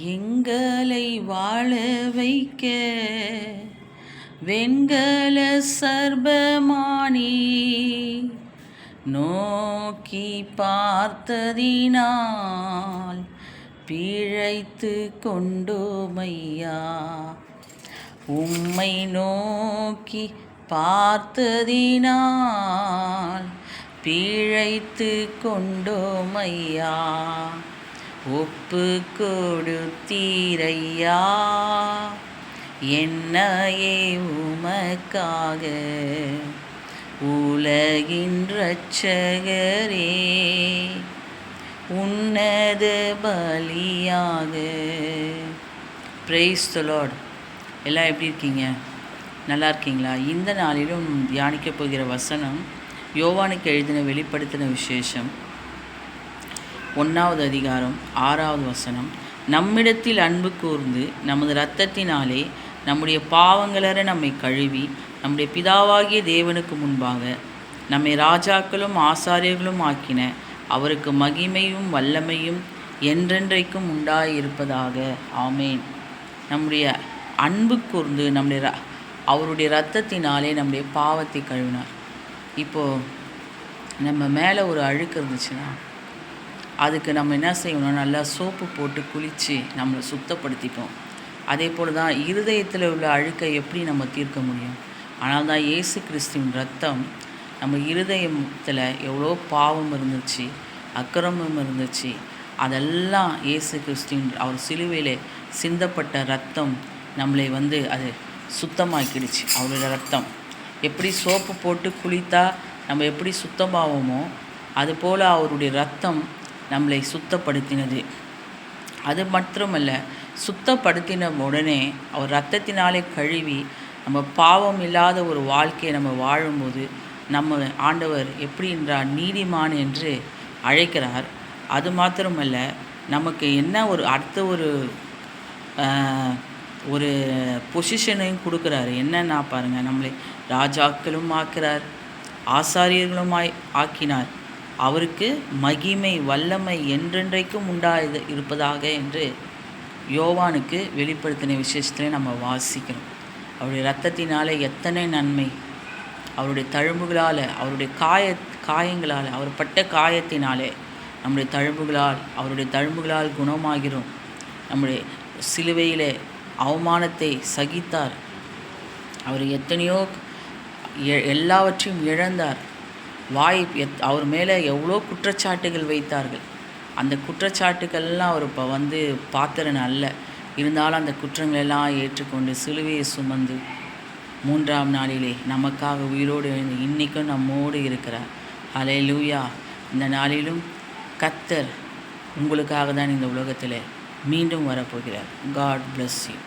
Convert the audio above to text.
எங்களை வாழ வைக்க வெண்கல சர்பமானி நோக்கி பார்த்ததினால் பிழைத்து கொண்டோமையா. உம்மை நோக்கி பார்த்ததினால் பிழைத்து கொண்டோமையா. ஒப்பு கொடுத்தீரையா என்னையே உமக்காக. உலகின் இரட்சகரே உன்னத பலியாக. Praise the Lord. எல்லாம் எப்படி இருக்கீங்க? நல்லா இருக்கீங்களா? இந்த நாளிலும் தியானிக்க போகிற வசனம் யோவானுக்கு எழுதின வெளிப்படுத்தின விசேஷம் 1வது அதிகாரம் 6வது வசனம். நம்மிடத்தில் அன்பு கூர்ந்து நமது இரத்தத்தினாலே நம்முடைய பாவங்களற நம்மை கழுவி நம்முடைய பிதாவாகிய தேவனுக்கு முன்பாக நம்மை ராஜாக்களும் ஆசாரியர்களும் ஆக்கின அவருக்கு மகிமையும் வல்லமையும் என்றென்றைக்கும் உண்டாயிருப்பதாக. ஆமேன். நம்முடைய அன்பு கூர்ந்து அவருடைய இரத்தத்தினாலே நம்முடைய பாவத்தை கழுவினார். இப்போது நம்ம மேலே ஒரு அழுக்கு இருந்துச்சுன்னா அதுக்கு நம்ம என்ன செய்யணும்? நல்லா சோப்பு போட்டு குளித்து நம்மளை சுத்தப்படுத்திப்போம். அதே போல் தான் இருதயத்தில் உள்ள அழுக்கை எப்படி நம்ம தீர்க்க முடியும்? ஆனால் தான் இயேசு கிறிஸ்துவின் ரத்தம் நம்ம இருதயத்தில் எவ்வளோ பாவம் இருந்துச்சு, அக்கிரமம் இருந்துச்சு, அதெல்லாம் இயேசு கிறிஸ்துவின் அவர் சிலுவையில் சிந்தப்பட்ட ரத்தம் நம்மளை அது சுத்தமாக்கிடுச்சு. அவருடைய ரத்தம் எப்படி சோப்பு போட்டு குளித்தா நம்ம எப்படி சுத்தமாவோமோ அதுபோல் அவருடைய ரத்தம் நம்மளை சுத்தப்படுத்தினது. அது மட்டுமல்ல, சுத்தப்படுத்தின உடனே அவர் இரத்தத்தினாலே கழுவி நம்ம பாவம் இல்லாத ஒரு வாழ்க்கையை நம்ம வாழும்போது நம்ம ஆண்டவர் எப்படி என்றால் நீதிமான் என்று அழைக்கிறார். அது மாத்திரமல்ல, நமக்கு என்ன அடுத்த ஒரு பொசிஷனையும் கொடுக்குறாரு. என்னன்னா பாருங்கள், நம்மளை ராஜாக்களும் ஆக்கிறார், ஆசாரியர்களும் ஆக்கினார். அவருக்கு மகிமை வல்லமை என்றென்றைக்கும் இருப்பதாக என்று யோவானுக்கு வெளிப்படுத்தின விசேஷத்தில் நம்ம வாசிக்கிறோம். அவருடைய இரத்தத்தினாலே எத்தனை நன்மை! அவருடைய தழும்புகளால், அவருடைய காயங்களால், அவர் பட்ட காயத்தினாலே அவருடைய தழும்புகளால் குணமாகிறோம். நம்முடைய சிலுவையிலே அவமானத்தை சகித்தார். அவர் எத்தனையோ எல்லாவற்றையும் இழந்தார். அவர் மேலே எவ்வளோ குற்றச்சாட்டுகள் வைத்தார்கள். அந்த குற்றச்சாட்டுக்கள்லாம் அவர் இப்போ பாத்திரன் அல்ல. இருந்தாலும் அந்த குற்றங்களெல்லாம் ஏற்றுக்கொண்டு சிலுவையை சுமந்து 3ஆம் நாளிலே நமக்காக உயிரோடு எழுந்து இன்றைக்கும் நம்மோடு இருக்கிறார். ஹல்லேலூயா. இந்த நாளிலும் கர்த்தர் உங்களுக்காக தான் இந்த உலகத்தில் மீண்டும் வரப்போகிறார். God bless you.